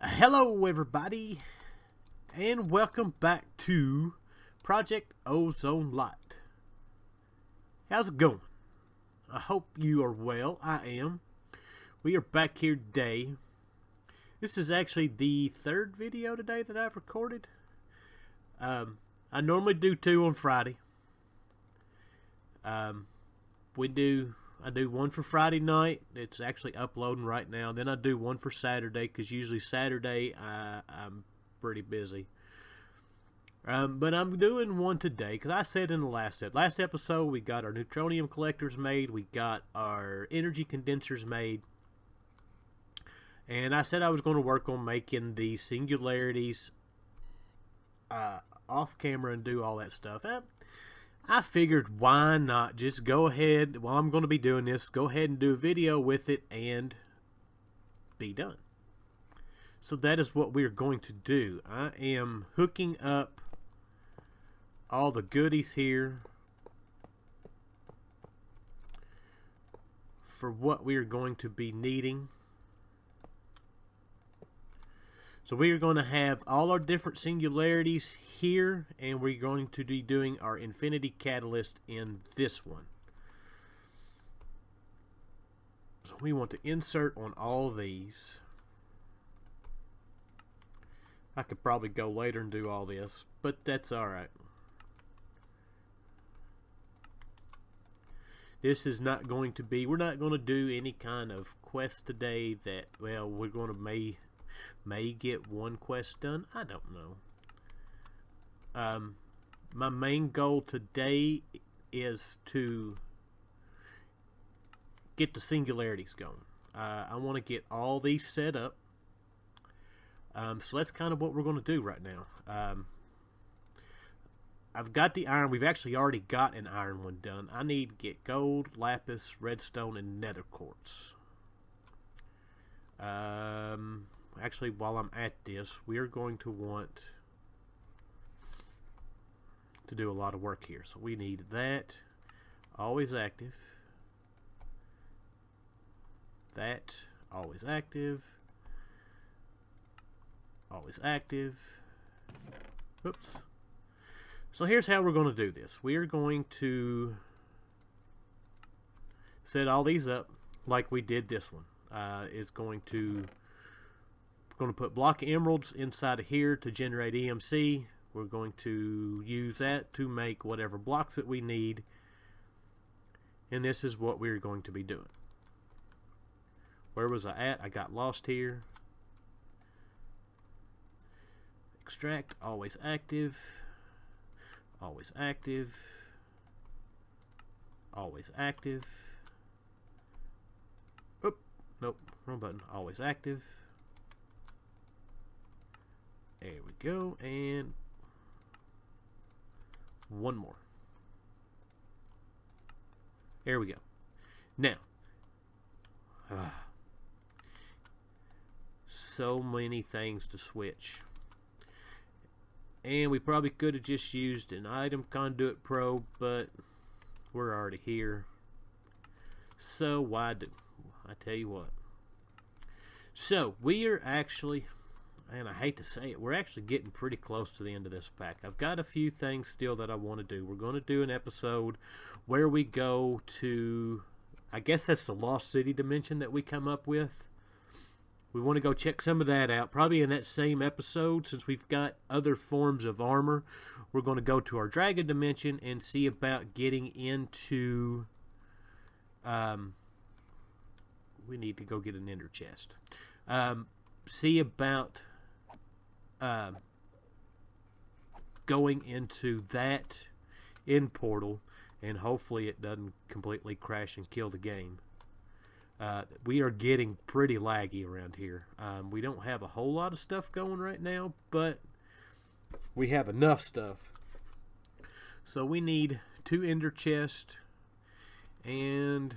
Hello everybody, and welcome back to Project Ozone Lite. How's it going? I hope you are well. I am. We are back here today. This is actually the third video today that I've recorded. I normally do two on Friday. I do one for Friday night. It's actually uploading right now. Then I do one for Saturday, because usually Saturday I'm pretty busy. But I'm doing one today because I said in the last episode we got our neutronium collectors made. We got our energy condensers made. And I said I was going to work on making the singularities off camera and do all that stuff. I figured, why not just go ahead, while I'm going to be doing this, go ahead and do a video with it and be done. So that is what we're going to do. I am hooking up all the goodies here for what we are going to be needing. So we are going to have all our different singularities here, and we're going to be doing our infinity catalyst in this one. So we want to insert on all these. I could probably go later and do all this, but that's alright. This is not going to be, we're not going to do any kind of quest today that, well, we're going to may get one quest done. I don't know. My main goal today is to get the singularities going. I want to get all these set up. So that's kind of what we're going to do right now. I've got the iron. We've actually already got an iron one done. I need to get gold, lapis, redstone, and nether quartz. Actually, while I'm at this, we are going to want to do a lot of work here. So we need that, always active. That, always active. Always active. Oops. So here's how we're going to do this. We are going to set all these up like we did this one. It's going to put block of emeralds inside of here to generate EMC. We're going to use that to make whatever blocks that we need. And this is what we're going to be doing. Where was I at? I got lost here. Extract, always active. Always active. Always active. Oop, nope, wrong button. Always active. There we go, and one more. There we go. Now, so many things to switch. And we probably could have just used an item conduit probe, but we're already here. So why do I tell you what? So we are actually, and I hate to say it, we're actually getting pretty close to the end of this pack. I've got a few things still that I want to do. We're going to do an episode where we go to, I guess that's the Lost City dimension that we come up with. We want to go check some of that out. Probably in that same episode, since we've got other forms of armor, we're going to go to our dragon dimension and see about getting into, we need to go get an ender chest. See about going into that end portal, and hopefully it doesn't completely crash and kill the game. We are getting pretty laggy around here. We don't have a whole lot of stuff going right now, but we have enough stuff. So we need 2 ender chests, and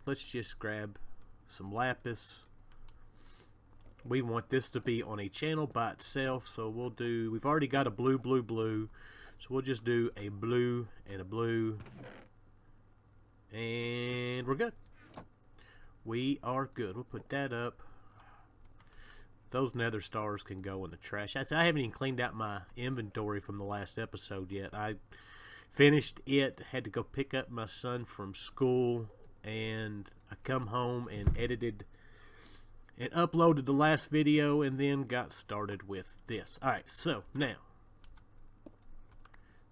let's just grab some lapis. We want this to be on a channel by itself, so we've already got a blue, so we'll just do a blue and a blue, and we're good. We are good. We'll put that up. Those nether stars can go in the trash. I haven't even cleaned out my inventory from the last episode yet. I finished it, had to go pick up my son from school, and I come home and edited and uploaded the last video, and then got started with this. Alright, so now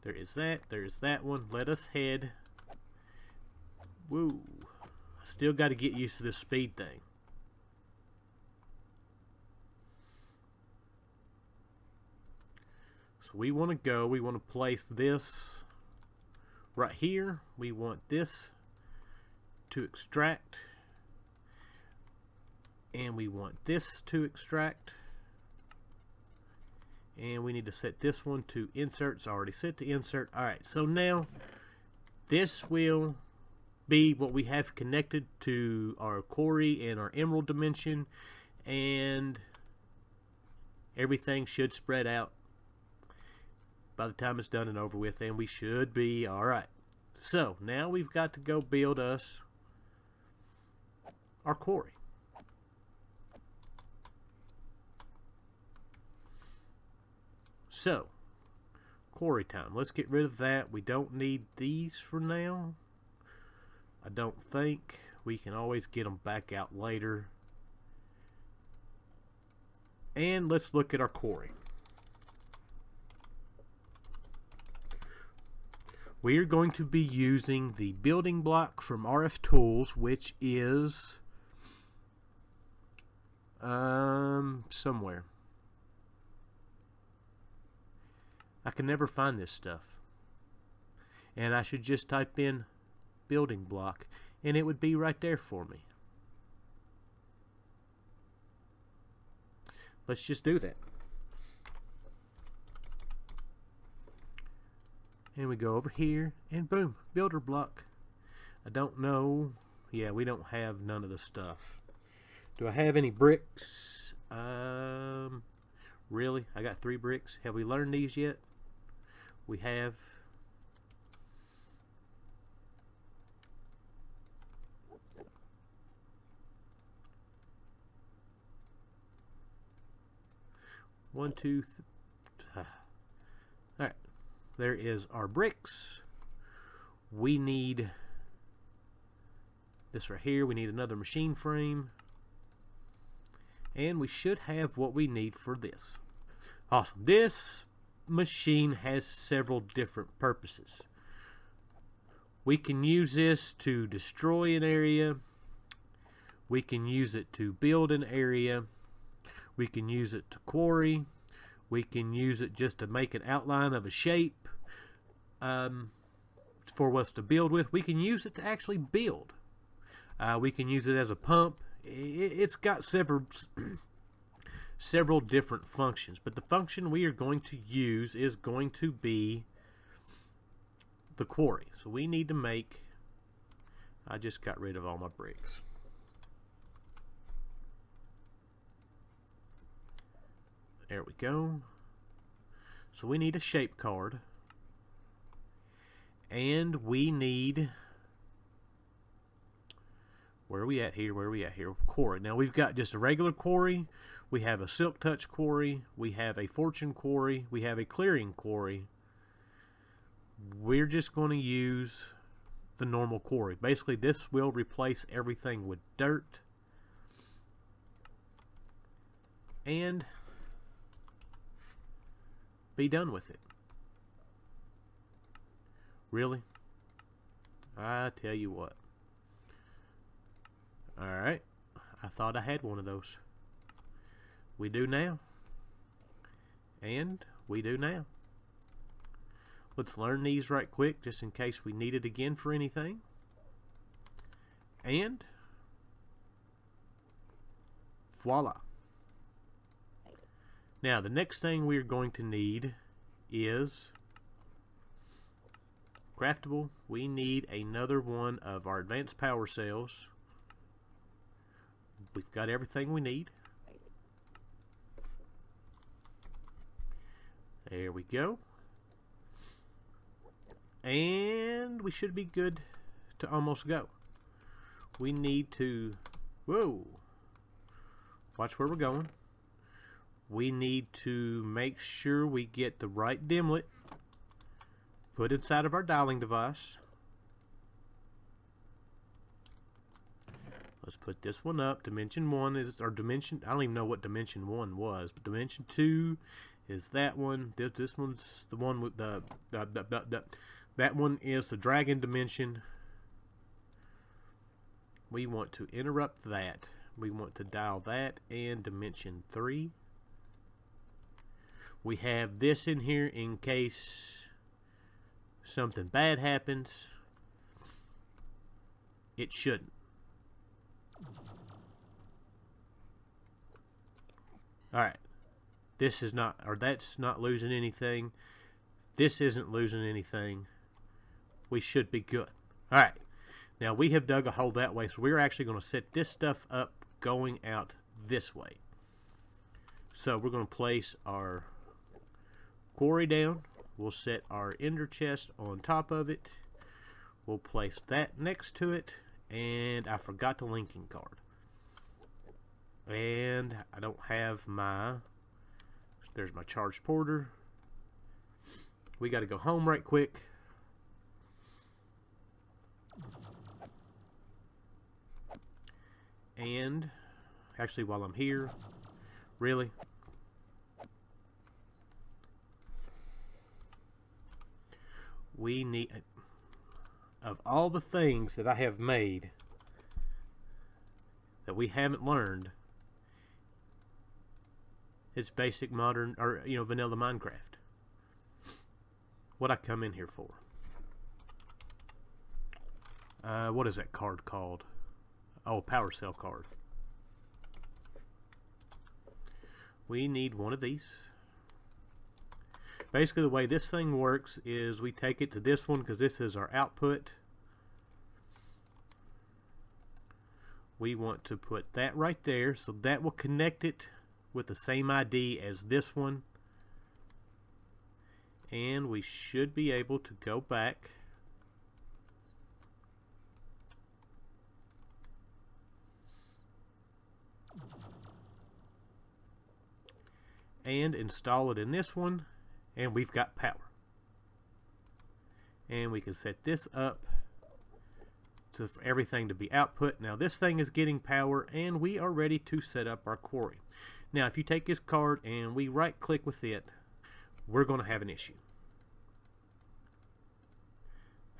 there is that one. Let us head. Woo. I still got to get used to this speed thing. So we want to place this right here. We want this to extract. And we want this to extract. And we need to set this one to insert. It's already set to insert. Alright, so now this will be what we have connected to our quarry and our emerald dimension. And everything should spread out by the time it's done and over with. And we should be alright. So now we've got to go build us our quarry. So, quarry time. Let's get rid of that. We don't need these for now. I don't think. We can always get them back out later. And let's look at our quarry. We are going to be using the building block from RF Tools, which is somewhere. I can never find this stuff. And I should just type in building block and it would be right there for me. Let's just do that. And we go over here and boom, builder block. I don't know. Yeah, we don't have none of the stuff. Do I have any bricks? Really? I got 3 bricks. Have we learned these yet? We have. One, two. Alright. There is our bricks. We need this right here. We need another machine frame. And we should have what we need for this. Awesome. This machine has several different purposes. We can use this to destroy an area. We can use it to build an area. We can use it to quarry. We can use it just to make an outline of a shape for us to build with. We can use it to actually build. We can use it as a pump. It's got several different functions, but the function we are going to use is going to be the quarry. So we need to make, I just got rid of all my bricks. There we go. So we need a shape card, and we need, where are we at here? Where are we at here? Quarry. Now we've got just a regular quarry. We have a silk touch quarry. We have a fortune quarry. We have a clearing quarry. We're just going to use the normal quarry. Basically, this will replace everything with dirt. And be done with it. Really? I tell you what. Alright, I thought I had one of those. We do now. And we do now. Let's learn these right quick just in case we need it again for anything. And voila. Now the next thing we're going to need is craftable. We need another one of our advanced power cells. We've got everything we need. There we go. And we should be good to almost go. We need to Whoa. Watch where we're going. We need to make sure we get the right dimlet put inside of our dialing device. Let's put this one up. Dimension 1 is, or dimension, I don't even know what dimension 1 was, but dimension 2 is that one. This one's the one with that one is the dragon dimension. We want to interrupt that. We want to dial that and dimension 3. We have this in here in case something bad happens. It shouldn't. Alright. This is not, or that's not losing anything. This isn't losing anything. We should be good. Alright. Now we have dug a hole that way, so we're actually going to set this stuff up going out this way. So we're going to place our quarry down. We'll set our ender chest on top of it. We'll place that next to it. And I forgot the linking card. And I don't have my, there's my charged porter. We got to go home right quick. And actually while I'm here, really, we need, of all the things that I have made that we haven't learned, it's basic modern, or vanilla Minecraft. What I come in here for? What is that card called? Oh, power cell card. We need one of these. Basically the way this thing works is we take it to this one because this is our output. We want to put that right there, so that will connect it with the same ID as this one. And we should be able to go back and install it in this one, and we've got power. And we can set this up for everything to be output. Now this thing is getting power, and we are ready to set up our quarry. Now if you take this card and we right click with it, we're going to have an issue.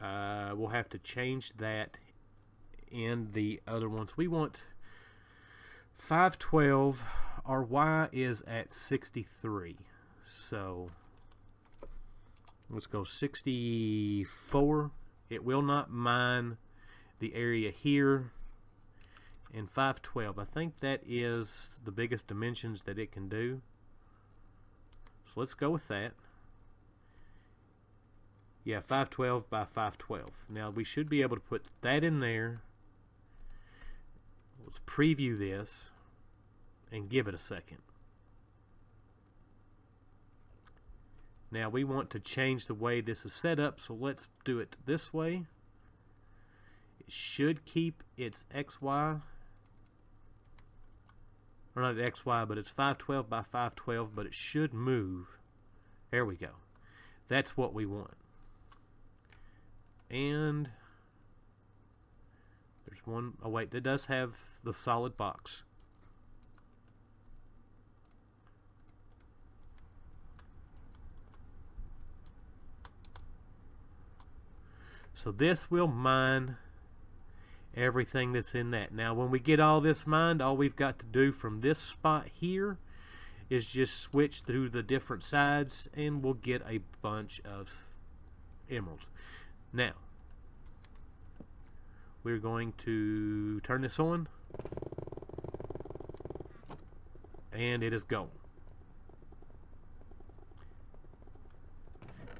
We'll have to change that in the other ones. We want 512. Our Y is at 63. So let's go 64. It will not mine the area here. And 512. I think that is the biggest dimensions that it can do. So let's go with that. Yeah, 512 by 512. Now we should be able to put that in there. Let's preview this and give it a second. Now we want to change the way this is set up, so let's do it this way. It should keep its XY, or not XY, but it's 512 by 512, but it should move. There we go. That's what we want. And there's one, oh wait, that does have the solid box. So this will mine everything that's in that. Now when we get all this mined, all we've got to do from this spot here is just switch through the different sides and we'll get a bunch of emeralds. Now we're going to turn this on, and it is going.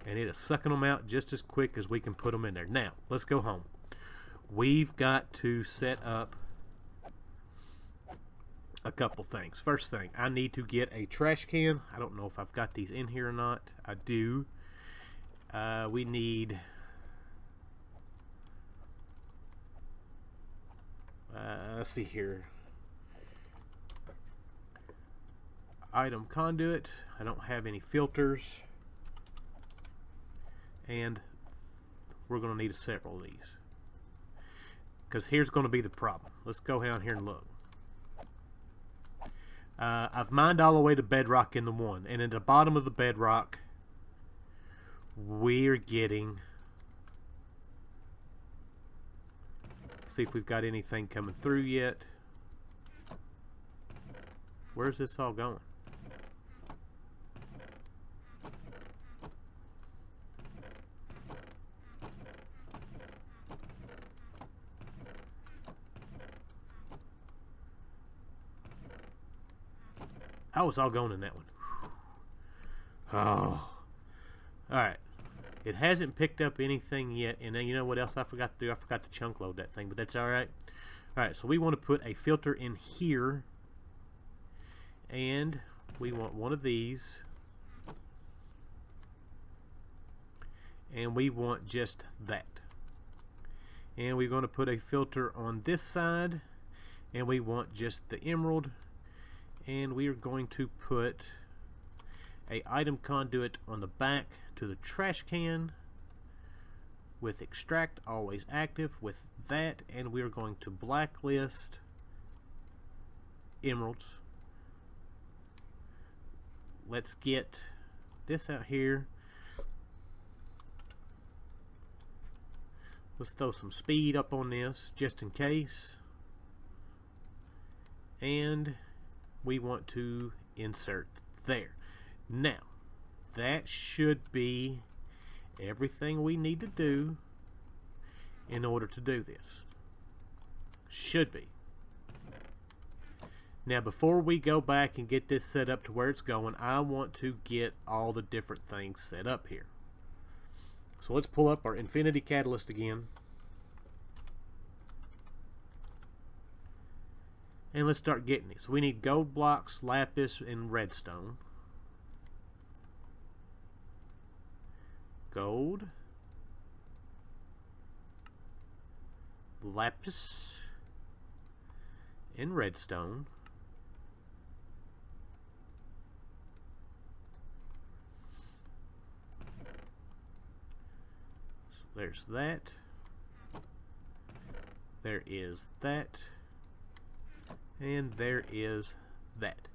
And it is sucking them out just as quick as we can put them in there. Now, let's go home. We've got to set up a couple things. First thing, I need to get a trash can. I don't know if I've got these in here or not. I do. We need let's see here. Item conduit. I don't have any filters. And we're going to need several of these. Because here's going to be the problem. Let's go down here and look. I've mined all the way to bedrock in the one. And at the bottom of the bedrock, we're getting... See if we've got anything coming through yet. Where's this all going? Oh, it's all going in that one. Oh. Alright. It hasn't picked up anything yet. And then you know what else I forgot to do? I forgot to chunk load that thing, but that's alright. Alright, so we want to put a filter in here. And we want one of these. And we want just that. And we're going to put a filter on this side. And we want just the emerald. And we are going to put a item conduit on the back to the trash can with extract always active with that, and we are going to blacklist emeralds. Let's get this out here. Let's throw some speed up on this just in case, and we want to insert there. Now, that should be everything we need to do in order to do this. Should be. Now, before we go back and get this set up to where it's going, I want to get all the different things set up here. So let's pull up our Infinity Catalyst again. And let's start getting it. So we need gold blocks, lapis, and redstone. Gold, lapis, and redstone. So there's that. There is that. And there is that.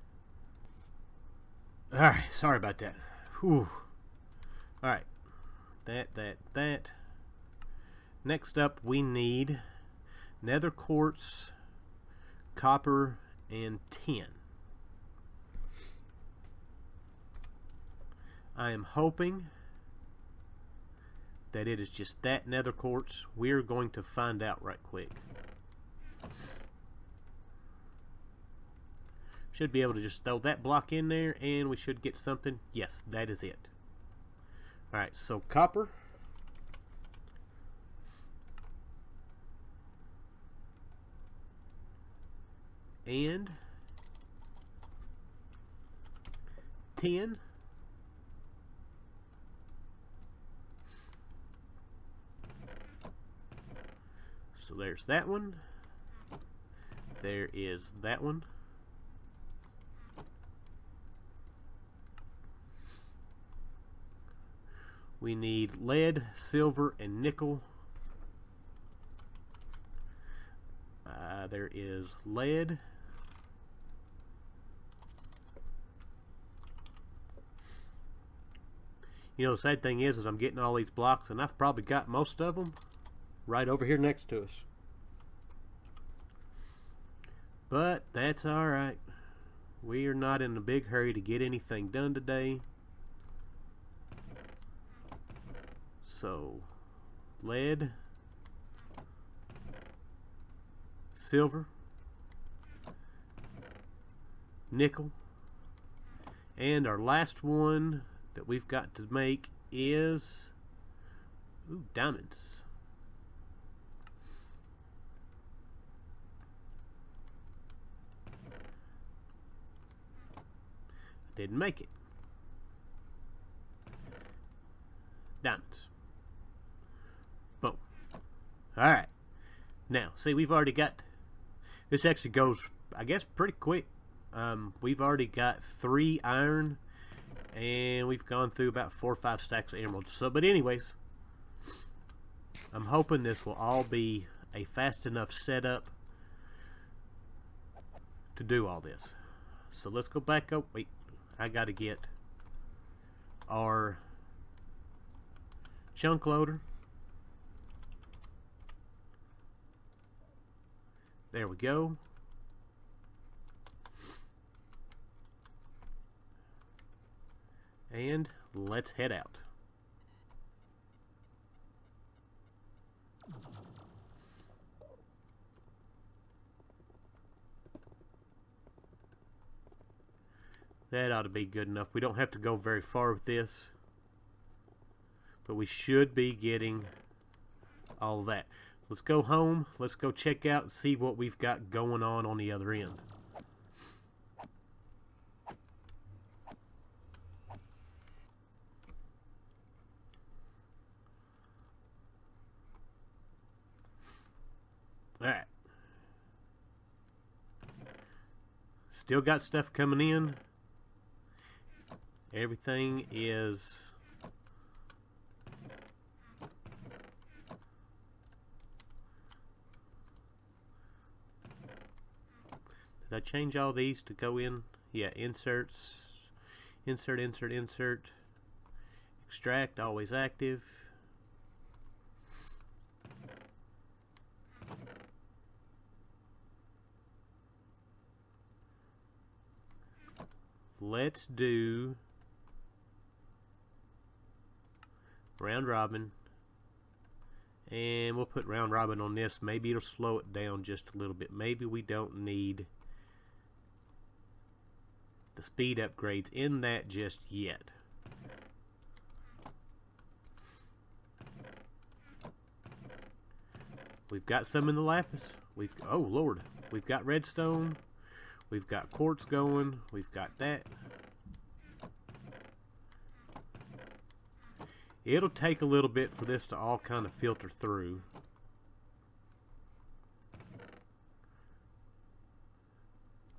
Alright, sorry about that. Whew. Alright. That. Next up, we need nether quartz, copper, and tin. I am hoping that it is just that nether quartz. We're going to find out right quick. Should be able to just throw that block in there and we should get something. Yes, that is it. Alright, so copper. And tin. So there's that one. There is that one. We need lead, silver, and nickel. There is lead. You know, the sad thing is I'm getting all these blocks, and I've probably got most of them right over here next to us. But that's alright. We are not in a big hurry to get anything done today. So, lead, silver, nickel, and our last one that we've got to make is diamonds. Didn't make it. Diamonds. Boom. Alright. Now, see, we've already got This actually goes, I guess, pretty quick. We've already got 3 iron, and we've gone through about 4 or 5 stacks of emeralds. So, but anyways, I'm hoping this will all be a fast enough setup to do all this. So let's go back up. Wait, I gotta get our chunk loader. There we go. And let's head out. That ought to be good enough. We don't have to go very far with this, but we should be getting all of that. Let's go home. Let's go check out and see what we've got going on the other end. Alright. Still got stuff coming in. Everything is did I change all these to go in? Yeah, inserts, insert, insert, insert, extract, always active. Let's do round robin, and we'll put round robin on this. Maybe it'll slow it down just a little bit. Maybe we don't need the speed upgrades in that just yet. We've got some in the lapis. Oh Lord, we've got redstone. We've got quartz going. We've got that. It'll take a little bit for this to all kind of filter through.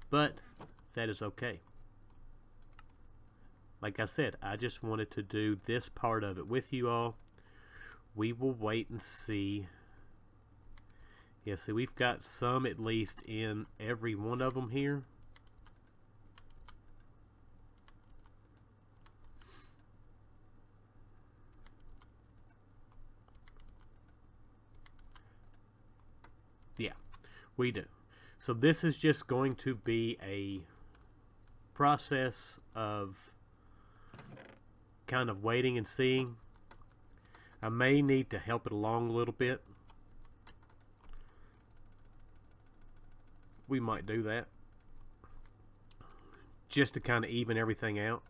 But that is okay. Like I said, I just wanted to do this part of it with you all. We will wait and see. Yeah, see, we've got some at least in every one of them here. Yeah, we do. So this is just going to be a process of kind of waiting and seeing. I may need to help it along a little bit. We might do that just to kind of even everything out.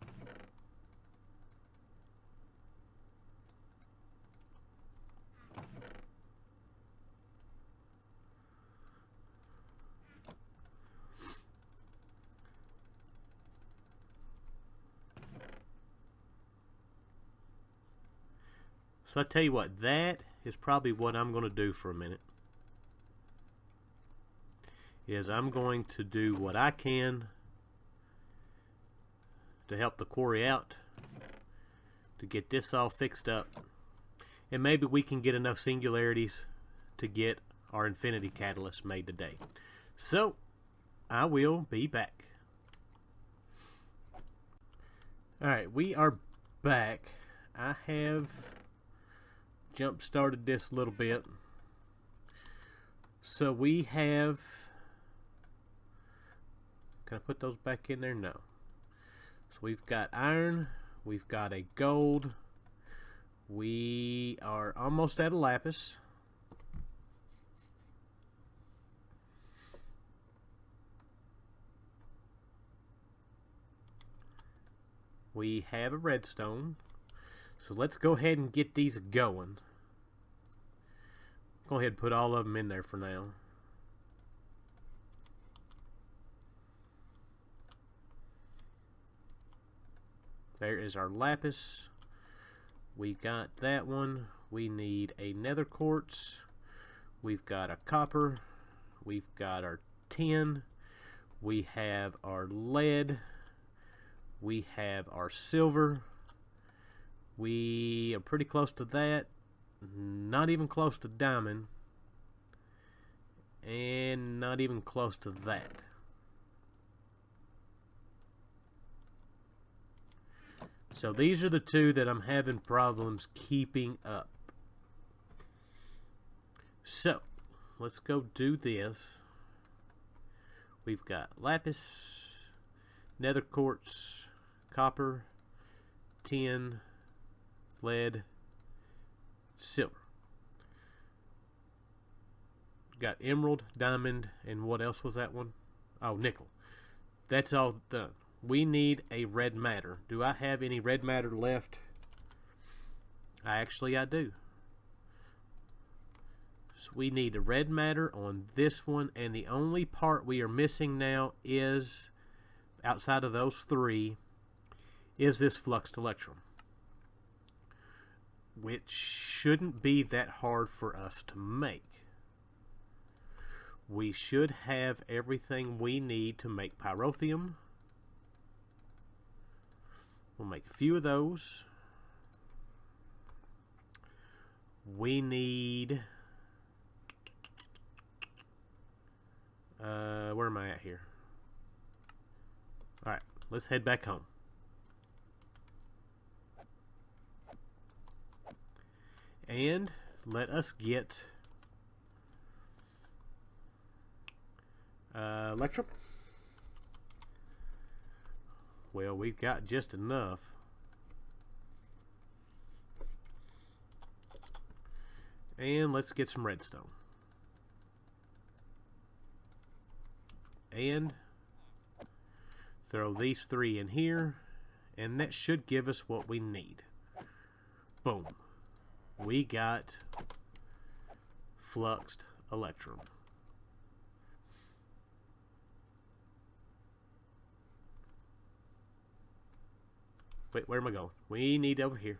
So I tell you what, that is probably what I'm going to do for a minute. Is I'm going to do what I can to help the quarry out, to get this all fixed up, and maybe we can get enough singularities to get our infinity catalyst made today. So I will be back. Alright, we are back. I have jump started this a little bit. So we have, can I put those back in there? No. So we've got iron, we've got a gold, we are almost at a lapis. We have a redstone. So let's go ahead and get these going. Go ahead and put all of them in there for now. There is our lapis. We got that one. We need a nether quartz. We've got a copper. We've got our tin. We have our lead. We have our silver. We are pretty close to that. Not even close to diamond. And not even close to that. So these are the two that I'm having problems keeping up. So let's go do this. We've got lapis, nether quartz, copper, tin, lead, silver. Got emerald, diamond, and what else was that one? Oh, nickel. That's all done. We need a red matter. Do I have any red matter left? I do. So we need a red matter on this one, and the only part we are missing now is, outside of those three, is this fluxed electrum, which shouldn't be that hard for us to make. We should have everything we need to make pyrotheum. We'll make a few of those. We need... where am I at here? Alright, let's head back home. And let us get electrum. Well, we've got just enough. And let's get some redstone. And throw these three in here, and that should give us what we need. Boom. We got fluxed electrum. Wait, where am I going? We need over here.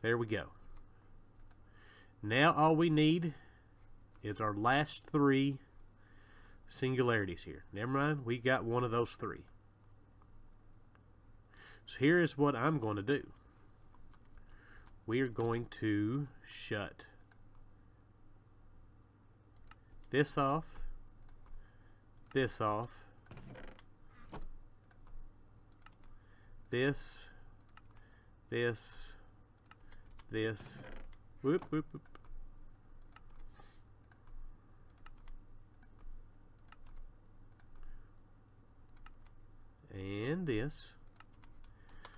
There we go. Now all we need is our last three singularities here. Never mind, we got one of those three. So here is what I'm going to do. We are going to shut this off, this, whoop, whoop, whoop. And this.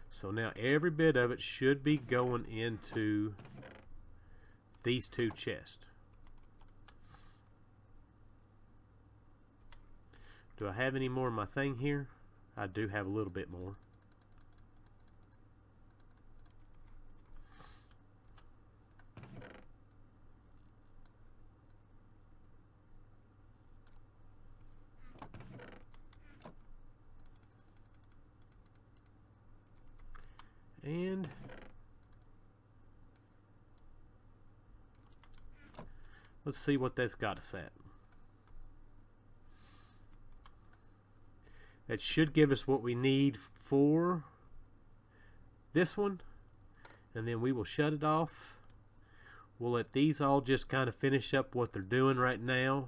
So now every bit of it should be going into these two chests. Do I have any more in my thing here? I do have a little bit more. And let's see what that's got us at. That should give us what we need for this one. And then we will shut it off. We'll let these all just kind of finish up what they're doing right now.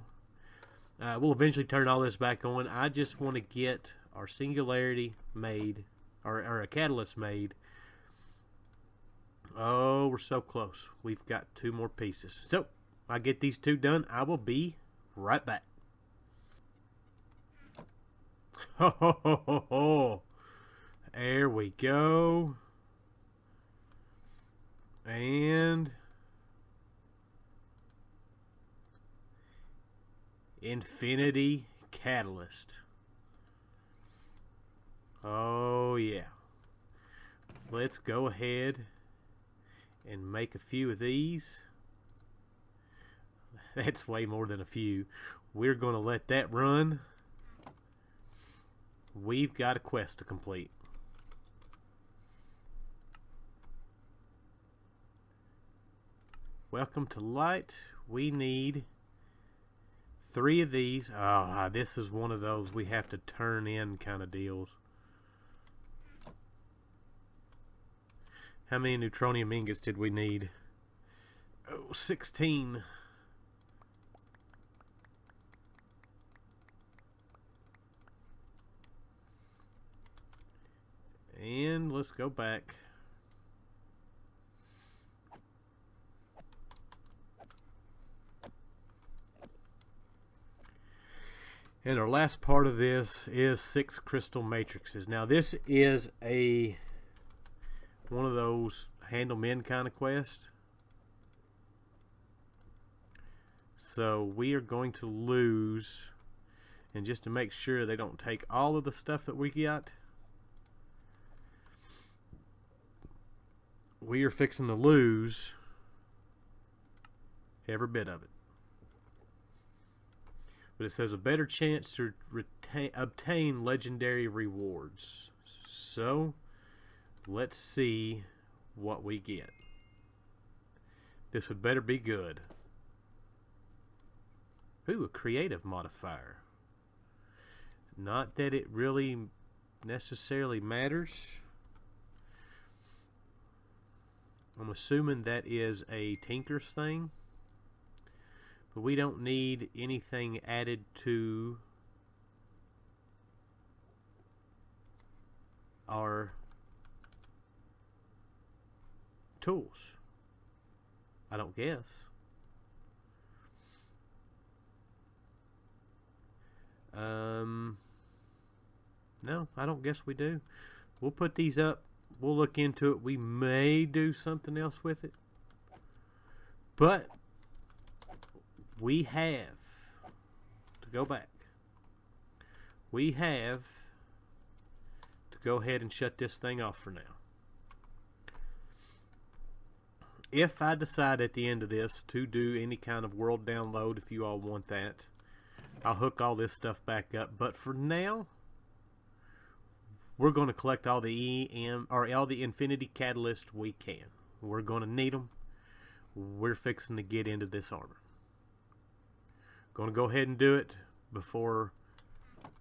We'll eventually turn all this back on. I just want to get our singularity made, or a catalyst made. Oh, we're so close. We've got two more pieces. So, I get these two done. I will be right back. Ho, ho, ho, ho, ho. There we go. And infinity catalyst. Oh, yeah. Let's go ahead and make a few of these. That's way more than a few. We're going to let that run. We've got a quest to complete. Welcome to light. We need 3 of these. Ah, this is one of those we have to turn in kind of deals. How many neutronium ingots did we need? Oh, 16. And let's go back. And our last part of this is 6 crystal matrices. Now this is one of those handle men kind of quest. So we are going to lose, and just to make sure they don't take all of the stuff that we got, we are fixing to lose every bit of it. But it says a better chance to obtain legendary rewards. So let's see what we get. This would better be good. Ooh, a creative modifier. Not that it really necessarily matters. I'm assuming that is a Tinker's thing. But we don't need anything added to our tools. I don't guess. No, I don't guess we do. We'll put these up. We'll look into it. We may do something else with it. But we have to go back. We have to go ahead and shut this thing off for now. If I decide at the end of this to do any kind of world download, if you all want that, I'll hook all this stuff back up. But for now, we're going to collect all the all the infinity catalyst we can. We're going to need them. We're fixing to get into this armor. Going to go ahead and do it before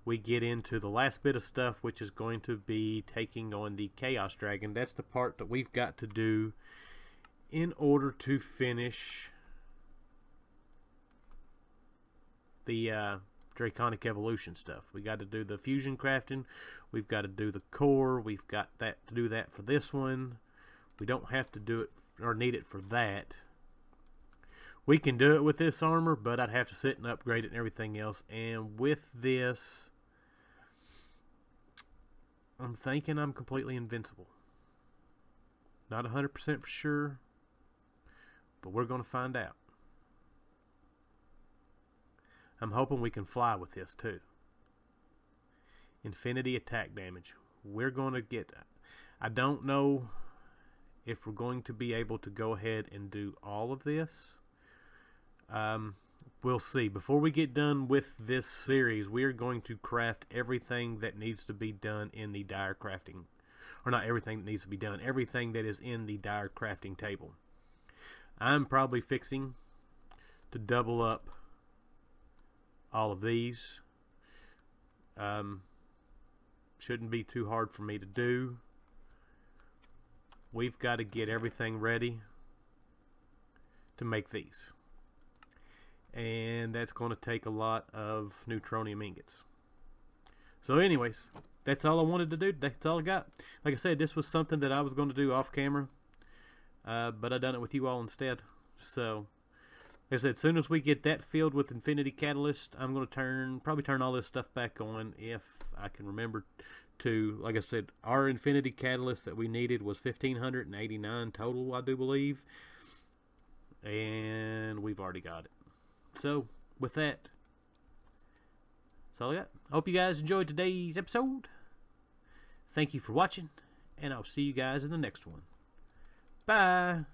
we get into the last bit of stuff, which is going to be taking on the Chaos Dragon. That's the part that we've got to do in order to finish the Draconic Evolution stuff. We got to do the fusion crafting. We've got to do the core. We've got to do that for this one. We don't have to do it or need it for that. We can do it with this armor, but I'd have to sit and upgrade it and everything else. And with this, I'm thinking I'm completely invincible. Not 100% for sure, but we're going to find out. I'm hoping we can fly with this too. Infinity attack damage. We're going to get... I don't know if we're going to be able to go ahead and do all of this. We'll see. Before we get done with this series, we are going to craft everything that needs to be done in the dire crafting. Or not everything that needs to be done. Everything that is in the dire crafting table. I'm probably fixing to double up all of these. Shouldn't be too hard for me to do. We've got to get everything ready to make these. And that's going to take a lot of neutronium ingots. So anyways, that's all I wanted to do. That's all I got. Like I said, this was something that I was going to do off camera. But I done it with you all instead. So, like I said, as soon as we get that filled with Infinity Catalyst, I'm going to probably turn all this stuff back on if I can remember to. Like I said, our Infinity Catalyst that we needed was 1,589 total, I do believe. And we've already got it. So, with that, that's all I got. I hope you guys enjoyed today's episode. Thank you for watching, and I'll see you guys in the next one. Bye.